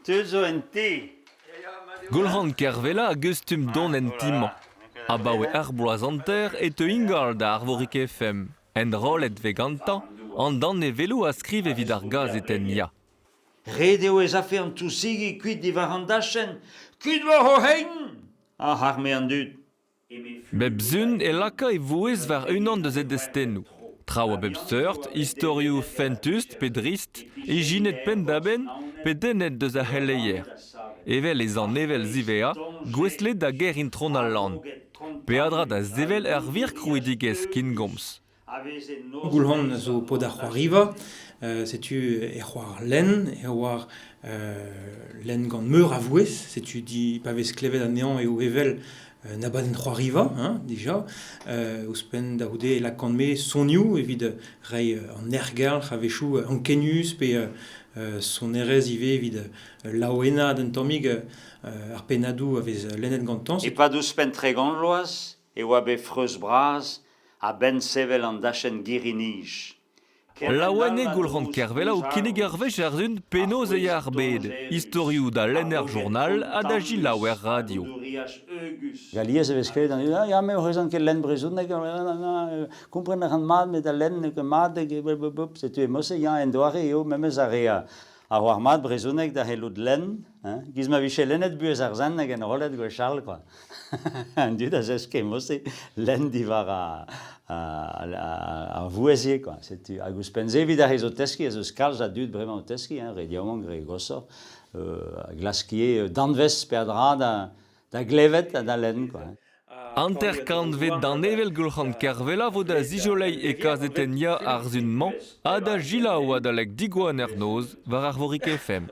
Teuzo en ti. Gulhan kervela a gustum don en timman. Abaoe arboazanter et te ingal da Arvorik FM. En rolet vegantan, an dan e velo a skrive vid ar gaz eten ya. Redeo ez afe an tousigi kuit di var an dachen. Kuit war ho hein! Ah, har me an dud. Bep zun e laka e voez war unan deus edestennoù. Trao a bep seurt, historioù fentust pe drist, e jinet pendaben pe dennet deus a helleier. Evel ez an evel zivea, gweslet da ger intron al land. Pe adra da zevel vir krouidigez kin gomz. Gulhan zo pod ar c'hoariva, setu e c'hoar len, e war len gant meur a vouez, setu di pa vez klevet an nean eo evel na baden c'hoariva, déjà, ouspen da houde la kant me sonioù evit rei an ergal c'havechou an kenus pe son erez ive evit laoena den tammig ar penadou a vez lennet gantan. E pa ouspen tre gant loaz, e oa be freus braz, a ben sevel an dachen girinij. Laouane Gulhan kervela o kinnig ar vech ar zun penoz e ar bed. Historioù da lenner journal a da jilaouer radio. Galiez eves klevet an ya me horrezan ket len brezounek, kompren ar an mad met a len nek mad setu e mosse ya en doare eo memez ar ea ar war mad brezounek da hellout len, giz ma viche lennet buez ar zan nag en rolet gwe charl, quoi. An dud a zes ket mosse len di var a vouezier, quoi. Setu a gouspenze evit ar rezo teski, ez eus kalz a dud bremañ o teski, rediaomant gre gossor, a glaskier danvez per dra da glevet a da len, quoi. Anterkant vet d'an evel Gulhan kervela vo da zijolei e kazeten ya ar zunman a da jilaou a da lek digouan er noz war Arvorik FM.